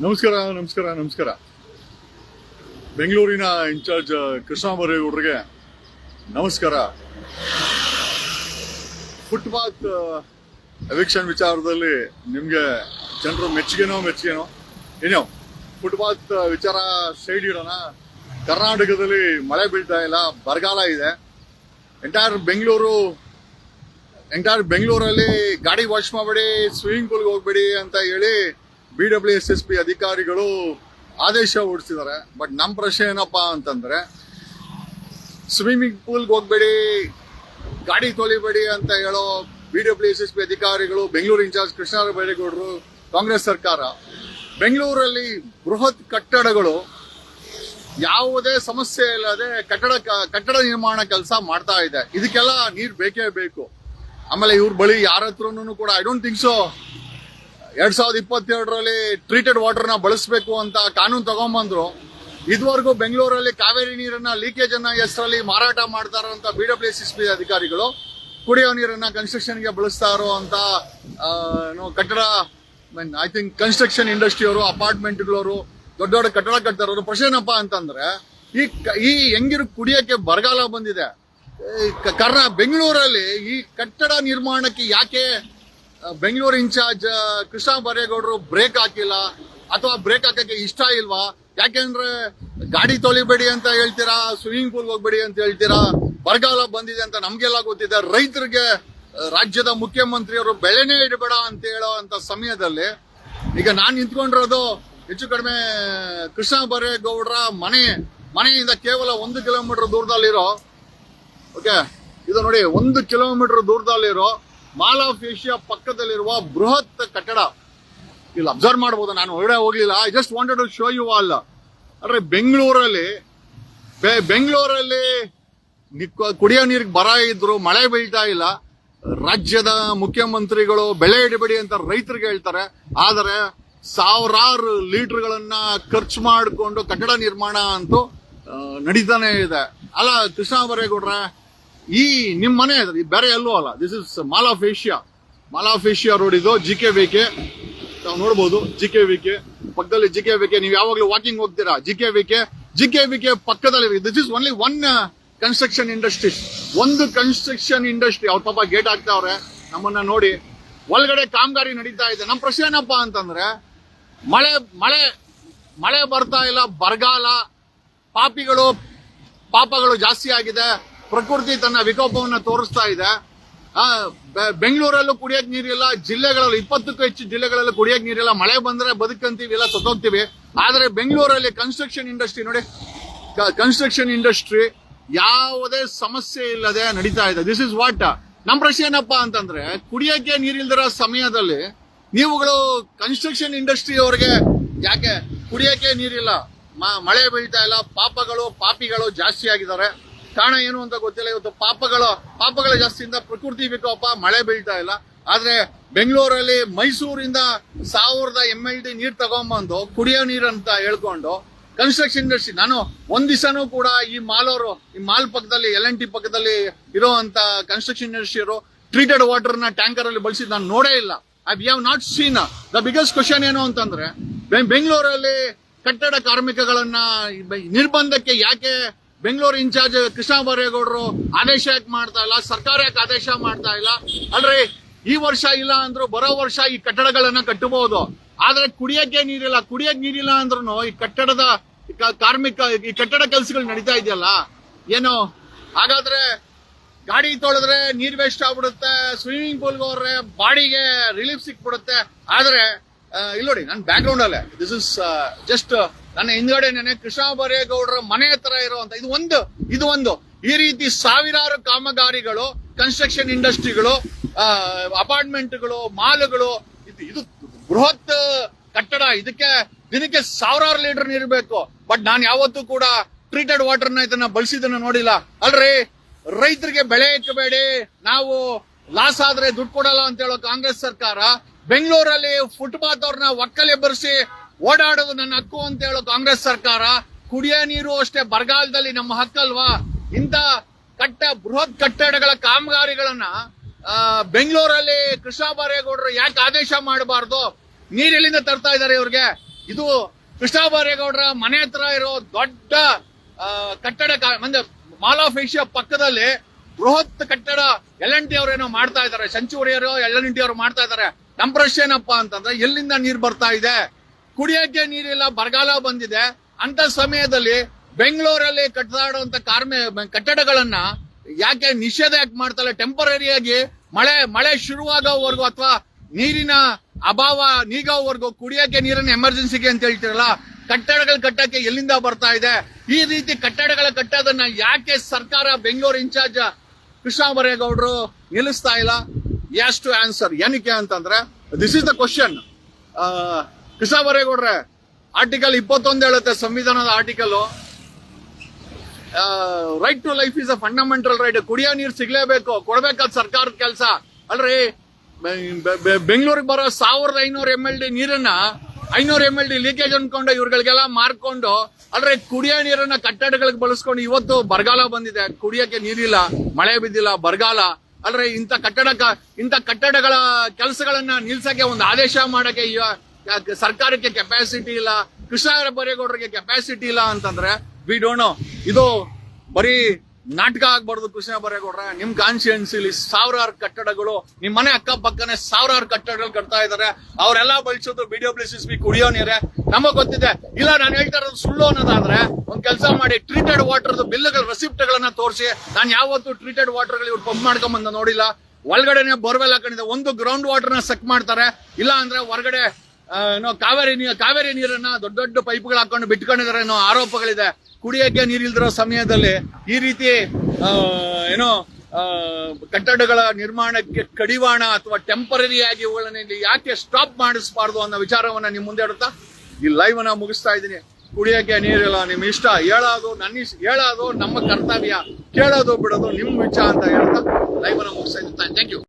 ನಮಸ್ಕಾರ ನಮಸ್ಕಾರ ನಮಸ್ಕಾರ. ಬೆಂಗಳೂರಿನ ಇನ್ಚಾರ್ಜ್ ಕೃಷ್ಣ ಬೈರೇಗೌಡರಿಗೆ ನಮಸ್ಕಾರ. ಫುಟ್ಪಾತ್ ಎವಿಕ್ಷನ್ ವಿಚಾರದಲ್ಲಿ ನಿಮ್ಗೆ ಜನರು ಮೆಚ್ಚುಗೆನೋ ಏನೋ ಫುಟ್ಪಾತ್ ವಿಚಾರ ಸೈಡ್ ಇಡೋಣ. ಕರ್ನಾಟಕದಲ್ಲಿ ಮಳೆ ಬೀಳ್ತಾ ಇಲ್ಲ, ಬರಗಾಲ ಇದೆ. ಎಂಟೈರ್ ಬೆಂಗಳೂರಲ್ಲಿ ಗಾಡಿ ವಾಶ್ ಮಾಡಬೇಡಿ, ಸ್ವಿಮ್ಮಿಂಗ್ ಪೂಲ್ಗೆ ಹೋಗ್ಬೇಡಿ ಅಂತ ಹೇಳಿ BWSSP ಅಧಿಕಾರಿಗಳು ಆದೇಶ ಹೊರಡಿಸಿದ್ದಾರೆ. ಬಟ್ ನಮ್ಮ ಪ್ರಶ್ನೆ ಏನಪ್ಪಾ ಅಂತಂದ್ರೆ, ಸ್ವಿಮ್ಮಿಂಗ್ ಪೂಲ್ಗೆ ಹೋಗ್ಬೇಡಿ, ಗಾಡಿ ತೊಳಿಬೇಡಿ ಅಂತ ಹೇಳೋ BWSSP ಅಧಿಕಾರಿಗಳು, ಬೆಂಗಳೂರು ಇನ್ಚಾರ್ಜ್ ಕೃಷ್ಣ ಬೈರೇಗೌಡರು, ಕಾಂಗ್ರೆಸ್ ಸರ್ಕಾರ ಬೆಂಗಳೂರಲ್ಲಿ ಬೃಹತ್ ಕಟ್ಟಡಗಳು ಯಾವುದೇ ಸಮಸ್ಯೆ ಇಲ್ಲದೆ ಕಟ್ಟಡ ನಿರ್ಮಾಣ ಕೆಲಸ ಮಾಡ್ತಾ ಇದೆ. ಇದಕ್ಕೆಲ್ಲ ನೀರು ಬೇಕೇ ಬೇಕು. ಆಮೇಲೆ ಇವ್ರ ಬಳಿ ಯಾರ ಹತ್ರನೂ ಕೂಡ ಐ ಡೋಂಟ್ ಥಿಂಕ್ ಸೊ 2022ರಲ್ಲಿ ಟ್ರೀಟೆಡ್ ವಾಟರ್ನ ಬಳಸಬೇಕು ಅಂತ ಕಾನೂನು ತಗೊಂಡ್ಬಂದ್ರು. ಇದುವರೆಗೂ ಬೆಂಗಳೂರಲ್ಲಿ ಕಾವೇರಿ ನೀರನ್ನ ಲೀಕೇಜ್ ಅನ್ನ ಹೆಸರಲ್ಲಿ ಮಾರಾಟ ಮಾಡ್ತಾರಂತ BWSSP ಅಧಿಕಾರಿಗಳು ಕುಡಿಯೋ ನೀರನ್ನ ಕನ್ಸ್ಟ್ರಕ್ಷನ್ಗೆ ಬಳಸ್ತಾ ಇರುವಂತ ಕಟ್ಟಡ ಐ ಥಿಂಕ್ ಕನ್ಸ್ಟ್ರಕ್ಷನ್ ಇಂಡಸ್ಟ್ರಿ ಅವರು, ಅಪಾರ್ಟ್ಮೆಂಟ್ಗಳವರು, ದೊಡ್ಡ ದೊಡ್ಡ ಕಟ್ಟಡ ಕಟ್ತಾ ಇರೋರು. ಪ್ರಶ್ನೆ ಏನಪ್ಪಾ ಅಂತಂದ್ರೆ, ಈ ಹೆಂಗಿರು ಕುಡಿಯಕ್ಕೆ ಬರಗಾಲ ಬಂದಿದೆ. ಬೆಂಗಳೂರಲ್ಲಿ ಈ ಕಟ್ಟಡ ನಿರ್ಮಾಣಕ್ಕೆ ಯಾಕೆ ಬೆಂಗಳೂರು ಇನ್ಚಾರ್ಜ್ ಕೃಷ್ಣ ಬೈರೇಗೌಡರು ಬ್ರೇಕ್ ಹಾಕಿಲ್ಲ, ಅಥವಾ ಬ್ರೇಕ್ ಹಾಕಕ್ಕೆ ಇಷ್ಟ ಇಲ್ವಾ? ಯಾಕೆಂದ್ರೆ ಗಾಡಿ ತೊಳಿಬೇಡಿ ಅಂತ ಹೇಳ್ತೀರಾ, ಸ್ವಿಮ್ಮಿಂಗ್ ಪೂಲ್ ಹೋಗ್ಬೇಡಿ ಅಂತ ಹೇಳ್ತೀರಾ, ಬರಗಾಲ ಬಂದಿದೆ ಅಂತ ನಮ್ಗೆಲ್ಲ ಗೊತ್ತಿದೆ. ರೈತರಿಗೆ ರಾಜ್ಯದ ಮುಖ್ಯಮಂತ್ರಿಯವರು ಬೆಳೆನೇ ಇಡಬೇಡ ಅಂತ ಹೇಳೋ ಅಂತ ಸಮಯದಲ್ಲಿ ಈಗ ನಾನ್ ನಿಂತ್ಕೊಂಡಿರೋದು ಹೆಚ್ಚು ಕಡಿಮೆ ಕೃಷ್ಣ ಬೈರೇಗೌಡರ ಮನೆಯಿಂದ ಕೇವಲ 1 ಕಿಲೋಮೀಟರ್ ದೂರದಲ್ಲಿರೋ, ಓಕೆ ಇದು ನೋಡಿ, 1 ಕಿಲೋಮೀಟರ್ ದೂರದಲ್ಲಿರೋ ಮಾಲ್ ಆಫ್ ಏಷ್ಯಾ ಪಕ್ಕದಲ್ಲಿರುವ ಬೃಹತ್ ಕಟ್ಟಡ. ಇಲ್ಲಿ ಅಬ್ಸರ್ವ್ ಮಾಡಬಹುದು, ನಾನು ಹೊರಗಡೆ ಹೋಗ್ಲಿಲ್ಲ. I just wanted to show you all. ಅಂದ್ರೆ ಬೆಂಗಳೂರಲ್ಲಿ ಕುಡಿಯೋ ನೀರಿಗೆ ಬರ ಇದ್ರು, ಮಳೆ ಬೀಳ್ತಾ ಇಲ್ಲ. ರಾಜ್ಯದ ಮುಖ್ಯಮಂತ್ರಿಗಳು ಬೆಳೆ ಇಡಬೇಡಿ ಅಂತ ರೈತರಿಗೆ ಹೇಳ್ತಾರೆ, ಆದರೆ ಸಾವಿರಾರು ಲೀಟರ್ಗಳನ್ನ ಖರ್ಚು ಮಾಡಿಕೊಂಡು ಕಟ್ಟಡ ನಿರ್ಮಾಣ ಅಂತೂ ನಡೀತಾನೆ ಇದೆ. ಅಲ್ಲ ಕೃಷ್ಣ ಬೈರೇಗೌಡ್ರೆ, ಈ ನಿಮ್ ಮನೆ ಬೇರೆ ಎಲ್ಲೂ ಅಲ್ಲ. This is mall of Asia road. ಇದು GKVK ನಾವು ನೋಡಬಹುದು. GKVK ಪಕ್ಕದಲ್ಲಿ GKVK. ನೀವು ಯಾವಾಗ್ಲೂ ವಾಕಿಂಗ್ ಹೋಗ್ತೀರಾ, GKVK ಪಕ್ಕದಲ್ಲಿ. This is only one construction industry. ಒಂದು ಕನ್ಸ್ಟ್ರಕ್ಷನ್ ಇಂಡಸ್ಟ್ರಿ. ಅವ್ರ ಪಾಪ ಗೇಟ್ ಹಾಕ್ತಾವ್ರೆ, ನಮ್ಮನ್ನ ನೋಡಿ. ಒಳಗಡೆ ಕಾಮಗಾರಿ ನಡೀತಾ ಇದೆ. ನಮ್ಮ ಪ್ರಶ್ನೆ ಏನಪ್ಪಾ ಅಂತಂದ್ರೆ, ಮಳೆ ಬರ್ತಾ ಇಲ್ಲ, ಬರಗಾಲ, ಪಾಪಗಳು ಜಾಸ್ತಿ ಆಗಿದೆ. ಪ್ರಕೃತಿ ತನ್ನ ವಿಕೋಪವನ್ನ ತೋರಿಸ್ತಾ ಇದೆ. ಬೆಂಗಳೂರಲ್ಲೂ ಕುಡಿಯಕ್ ನೀರಿಲ್ಲ, ಜಿಲ್ಲೆಗಳಲ್ಲಿ 20ಕ್ಕೂ ಹೆಚ್ಚು ಜಿಲ್ಲೆಗಳಲ್ಲಿ ಕುಡಿಯಕ್ ನೀರಿಲ್ಲ. ಮಳೆ ಬಂದ್ರೆ ಬದುಕಂತೀವಿ, ಇಲ್ಲ ಸತ್ತೋಗ್ತೀವಿ. ಆದ್ರೆ ಬೆಂಗಳೂರಲ್ಲಿ ಕನ್ಸ್ಟ್ರಕ್ಷನ್ ಇಂಡಸ್ಟ್ರಿ ನೋಡಿ, ಕನ್ಸ್ಟ್ರಕ್ಷನ್ ಇಂಡಸ್ಟ್ರಿ ಯಾವುದೇ ಸಮಸ್ಯೆ ಇಲ್ಲದೆ ನಡೀತಾ ಇದೆ. This is what. ನಮ್ ಪ್ರಶ್ನೆ ಏನಪ್ಪಾ ಅಂತಂದ್ರೆ, ಕುಡಿಯಕ್ಕೆ ನೀರಿಲ್ದಿರೋ ಸಮಯದಲ್ಲಿ ನೀವುಗಳು ಕನ್ಸ್ಟ್ರಕ್ಷನ್ ಇಂಡಸ್ಟ್ರಿ ಅವರಿಗೆ ಯಾಕೆ ಕುಡಿಯಕ್ಕೆ ನೀರಿಲ್ಲ, ಮಳೆ ಬೀಳ್ತಾ ಇಲ್ಲ, ಪಾಪಿಗಳು ಜಾಸ್ತಿ ಆಗಿದ್ದಾರೆ. ಕಾರಣ ಏನು ಅಂತ ಗೊತ್ತಿಲ್ಲ. ಇವತ್ತು ಪಾಪಗಳ ಜಾಸ್ತಿಯಿಂದ ಪ್ರಕೃತಿ ವಿಕೋಪ, ಮಳೆ ಬೀಳ್ತಾ ಇಲ್ಲ. ಆದ್ರೆ ಬೆಂಗಳೂರಲ್ಲಿ ಮೈಸೂರಿಂದ 1000 MLD ನೀರ್ ತಗೊಂಡ್ಬಂದು ಕುಡಿಯೋ ನೀರಂತ ಹೇಳ್ಕೊಂಡು ಕನ್ಸ್ಟ್ರಕ್ಷನ್ ಇಂಡಸ್ಟ್ರಿ. ನಾನು ಒಂದ್ ದಿವಸನೂ ಕೂಡ ಈ ಮಾಲ್ ಪಕ್ಕದಲ್ಲಿ LNT ಪಕ್ಕದಲ್ಲಿ ಇರುವಂತ ಕನ್ಸ್ಟ್ರಕ್ಷನ್ ಇಂಡಸ್ಟ್ರಿ ಅವರು ಟ್ರೀಟೆಡ್ ವಾಟರ್ ನ ಟ್ಯಾಂಕರ್ ಅಲ್ಲಿ ಬಳಸಿದ್ ನಾನು ನೋಡೇ ಇಲ್ಲ. We have not seen. The biggest question ಏನು ಅಂತಂದ್ರೆ, ಬೆಂಗಳೂರಲ್ಲಿ ಕಟ್ಟಡ ಕಾರ್ಮಿಕಗಳನ್ನ ನಿರ್ಬಂಧಕ್ಕೆ ಯಾಕೆ ಬೆಂಗಳೂರು ಇನ್ಚಾರ್ಜ್ ಕೃಷ್ಣ ಬೈರೇಗೌಡರು ಆದೇಶ ಯಾಕೆ ಮಾಡ್ತಾ ಇಲ್ಲ, ಸರ್ಕಾರ ಯಾಕೆ ಆದೇಶ ಮಾಡ್ತಾ ಇಲ್ಲ? ಅಲ್ರಿ, ಈ ವರ್ಷ ಇಲ್ಲ ಅಂದ್ರೂ ಬರೋ ವರ್ಷ ಈ ಕಟ್ಟಡಗಳನ್ನ ಕಟ್ಟಬಹುದು. ಆದ್ರೆ ಕುಡಿಯಕ್ಕೆ ನೀರಿಲ್ಲ ಅಂದ್ರೂ ಈ ಕಟ್ಟಡದ ಈ ಕಟ್ಟಡ ಕೆಲಸಗಳು ನಡೀತಾ ಇದೆಯಲ್ಲ, ಏನು ಹಾಗಾದ್ರೆ ಗಾಡಿ ತೊಳೆದ್ರೆ ನೀರ್ ವೇಸ್ಟ್ ಆಗ್ಬಿಡುತ್ತೆ, ಸ್ವಿಮ್ಮಿಂಗ್ ಪೂಲ್ಗೆ ಹೋದ್ರೆ ಬಾಡಿಗೆ ರಿಲೀಫ್ ಸಿಕ್ಬಿಡುತ್ತೆ. ಆದ್ರೆ ಇಲ್ಲಿ ನೋಡಿ, ನನ್ನ ಬ್ಯಾಕ್ ಅಲ್ಲೇ ದಿಸ್ ಇಸ್ ಜಸ್ಟ್ ನನ್ನ ಹಿಂದ್ಗಡೆನೆ ಕೃಷ್ಣ ಬೈರೇಗೌಡರ ಮನೆ ಹತ್ರ ಇರುವಂತ ಇದು ಒಂದು ಈ ರೀತಿ ಸಾವಿರಾರು ಕಾಮಗಾರಿಗಳು, ಕನ್ಸ್ಟ್ರಕ್ಷನ್ ಇಂಡಸ್ಟ್ರಿಗಳು, ಅಪಾರ್ಟ್ಮೆಂಟ್ಗಳು, ಮಾಲ್ಗಳು, ಇದು ಬೃಹತ್ ಕಟ್ಟಡ. ದಿನಕ್ಕೆ 1000 ಲೀಟರ್ ನೀರು ಬೇಕು. ಬಟ್ ನಾನು ಯಾವತ್ತೂ ಕೂಡ ಟ್ರೀಟೆಡ್ ವಾಟರ್ನ ಇದನ್ನ ಬಳಸಿದನ್ನ ನೋಡಿಲ್ಲ. ಅಲ್ರಿ, ರೈತರಿಗೆ ಬೆಳೆ ಇಕ್ಕಬೇಡಿ, ನಾವು ಲಾಸ್ ಆದ್ರೆ ದುಡ್ಡು ಕೊಡಲ್ಲ ಅಂತ ಹೇಳೋ ಕಾಂಗ್ರೆಸ್ ಸರ್ಕಾರ, ಬೆಂಗಳೂರಲ್ಲಿ ಫುಟ್ಪಾತ್ ಅವ್ರನ್ನ ಒಕ್ಕಲೆ ಬರ್ಸಿ ಓಡಾಡೋದು ನನ್ನ ಹಕ್ಕು ಅಂತ ಹೇಳೋ ಕಾಂಗ್ರೆಸ್ ಸರ್ಕಾರ, ಕುಡಿಯೋ ನೀರು ಅಷ್ಟೇ ಬರಗಾಲದಲ್ಲಿ ನಮ್ಮ ಹಕ್ಕಲ್ವಾ? ಇಂತ ಬೃಹತ್ ಕಟ್ಟಡಗಳ ಕಾಮಗಾರಿಗಳನ್ನ ಬೆಂಗಳೂರಲ್ಲಿ ಕೃಷ್ಣ ಬೈರೇಗೌಡರು ಯಾಕೆ ಆದೇಶ ಮಾಡಬಾರ್ದು? ನೀರೆಲ್ಲಿಂದ ತರ್ತಾ ಇದಾರೆ ಇವ್ರಿಗೆ? ಇದು ಕೃಷ್ಣ ಬೈರೇಗೌಡರ ಮನೆ ಹತ್ರ ಇರೋ ದೊಡ್ಡ ಕಟ್ಟಡ ಅಂದ್ರೆ ಮಾಲ್ ಆಫ್ ಏಷ್ಯಾ ಪಕ್ಕದಲ್ಲಿ ಬೃಹತ್ ಕಟ್ಟಡ L&T ಅವರೇನೋ ಮಾಡ್ತಾ ಇದಾರೆ, ಸೆಂಚುರಿಯರು L&T ಅವರು ಮಾಡ್ತಾ ಇದಾರೆ. ನಮ್ ಪ್ರಶ್ನೆ ಏನಪ್ಪಾ ಅಂತಂದ್ರೆ ಎಲ್ಲಿಂದ ನೀರ್ ಬರ್ತಾ ಇದೆ? ಕುಡಿಯಕ್ಕೆ ನೀರಿಲ್ಲ, ಬರಗಾಲ ಬಂದಿದೆ. ಅಂತ ಸಮಯದಲ್ಲಿ ಬೆಂಗಳೂರಲ್ಲಿ ಕಟ್ಟಡವಂತ ಕಟ್ಟಡಗಳನ್ನ ಯಾಕೆ ನಿಷೇಧ ಯಾಕೆ ಮಾಡ್ತಾರೆ? ಟೆಂಪರರಿಯಾಗಿ ಮಳೆ ಶುರುವಾಗೋವರೆಗೂ ಅಥವಾ ನೀರಿನ ಅಭಾವ ನೀಗೋವರೆಗೂ ಕುಡಿಯಕ್ಕೆ ನೀರನ್ನ ಎಮರ್ಜೆನ್ಸಿಗೆ ಅಂತ ಹೇಳ್ತಿರಲ್ಲ, ಕಟ್ಟಡಗಳು ಕಟ್ಟಕ್ಕೆ ಎಲ್ಲಿಂದ ಬರ್ತಾ ಇದೆ? ಈ ರೀತಿ ಕಟ್ಟಡಗಳ ಕಟ್ಟೋದನ್ನ ಯಾಕೆ ಸರ್ಕಾರ ಬೆಂಗಳೂರು ಇನ್ಚಾರ್ಜ್ ಕೃಷ್ಣ ಬೈರೇಗೌಡರು ನಿಲ್ಲಿಸ್ತಾ ಇಲ್ಲ? Has to answer. ಏನಕ್ಕೆ ಅಂತಂದ್ರೆ this is the question. Krishna ಬೈರೇಗೌಡ್ರೆ, ಆರ್ಟಿಕಲ್ 21 ಹೇಳುತ್ತೆ ಸಂವಿಧಾನದ article, right to life is a fundamental right. ಕುಡಿಯೋ ನೀರು ಸಿಗ್ಲೇಬೇಕು, ಕೊಡ್ಬೇಕಾದ ಸರ್ಕಾರದ ಕೆಲಸ ಅಲ್ರಿ. ಬೆಂಗಳೂರಿಗೆ ಬರೋ 1500 MLD ನೀರನ್ನ 500 MLD ಲೀಕೇಜ್ ಅನ್ಕೊಂಡು ಇವ್ರಗಳಿಗೆಲ್ಲ ಮಾರ್ಕೊಂಡು ಅಲ್ರಿ ಕುಡಿಯೋ ನೀರನ್ನ ಕಟ್ಟಡಗಳಿಗೆ ಬಳಸ್ಕೊಂಡು ಇವತ್ತು ಬರಗಾಲ ಬಂದಿದೆ. ಕುಡಿಯಕ್ಕೆ ನೀರಿಲ್ಲ, ಮಳೆ ಬಿದ್ದಿಲ್ಲ, ಬರಗಾಲ ಅಲ್ರಿ. ಇಂಥ ಕಟ್ಟಡಗಳ ಕೆಲಸಗಳನ್ನ ನಿಲ್ಸಕ್ಕೆ ಒಂದು ಆದೇಶ ಮಾಡಕ್ಕೆ ಸರ್ಕಾರಕ್ಕೆ ಕೆಪಾಸಿಟಿ ಇಲ್ಲ, ಕೃಷ್ಣ ಬೈರೇಗೌಡರಿಗೆ ಕೆಪಾಸಿಟಿ ಇಲ್ಲ ಅಂತಂದ್ರೆ ವಿ ಡೋಂಟ್ ನೋ. ಇದು ಬರೀ ನಾಟಕ ಆಗ್ಬಾರ್ದು ಕೃಷ್ಣ ಬೈರೇಗೌಡ್ರ. ನಿಮ್ ಕಾನ್ಸ್ಟಿಟ್ಯೂನ್ಸಿಲಿ ಸಾವಿರಾರು ಕಟ್ಟಡಗಳು, ನಿಮ್ ಮನೆ ಅಕ್ಕಪಕ್ಕನೆ ಸಾವಿರಾರು ಕಟ್ಟಡಗಳು ಕಟ್ತಾ ಇದಾರೆ. ಅವರೆಲ್ಲ ಬಳಸೋದು BWCSB ಕುಡಿಯೋ ನೀರೇ. ನಮಗ್ ಗೊತ್ತಿದೆ. ಇಲ್ಲ ನಾನು ಹೇಳ್ತಾ ಇರೋದು ಸುಳ್ಳು ಅನ್ನೋದಾದ್ರೆ ಒಂದ್ ಕೆಲಸ ಮಾಡಿ, ಟ್ರೀಟೆಡ್ ವಾಟರ್ ಬಿಲ್ಗಳ ರೆಸಿಪ್ಟ್ ಗಳನ್ನ ತೋರಿಸಿ. ನಾನು ಯಾವತ್ತು ಟ್ರೀಟೆಡ್ ವಾಟರ್ ಗಳು ಇವ್ರು ಪಂಪ್ ಮಾಡ್ಕೊಂಡ್ ನೋಡಿಲ್ಲ. ಒಳಗಡೆನೆ ಬೋರ್ವೆಲ್ ಹಾಕೊಂಡಿದೆ, ಒಂದು ಗ್ರೌಂಡ್ ವಾಟರ್ ನ ಸಕ್ ಮಾಡ್ತಾರೆ, ಇಲ್ಲ ಅಂದ್ರೆ ಹೊರಗಡೆ ಕಾವೇರಿ ನೀರನ್ನ ದೊಡ್ಡ ಪೈಪ್ಗಳು ಹಾಕೊಂಡು ಬಿಟ್ಕೊಂಡಿದ್ದಾರೆ ಅನ್ನೋ ಆರೋಪಗಳಿದೆ. ಕುಡಿಯಕ್ಕೆ ನೀರಿಲ್ದಿರೋ ಸಮಯದಲ್ಲಿ ಈ ರೀತಿ ಕಟ್ಟಡಗಳ ನಿರ್ಮಾಣಕ್ಕೆ ಕಡಿವಾಣ ಅಥವಾ ಟೆಂಪರರಿ ಆಗಿ ಇವುಗಳನ್ನ ಯಾಕೆ ಸ್ಟಾಪ್ ಮಾಡಿಸಬಾರ್ದು ಅನ್ನೋ ವಿಚಾರವನ್ನ ನಿಮ್ ಮುಂದೆ ಇಡುತ್ತಾ ಈ ಲೈವ್ ಅನ್ನ ಮುಗಿಸ್ತಾ ಇದ್ದೀನಿ. ಕುಡಿಯಕ್ಕೆ ನೀರಿಲ್ಲ, ನಿಮ್ ಇಷ್ಟ, ಹೇಳೋದು ನಮ್ಮ ಕರ್ತವ್ಯ, ಕೇಳೋದು ಬಿಡೋದು ನಿಮ್ ವಿಚಾರ ಅಂತ ಹೇಳ್ತಾ ಲೈವ್ ಅನ್ನ ಮುಗಿಸ್ತಾ ಇದ್ದೀನಿ. Thank you.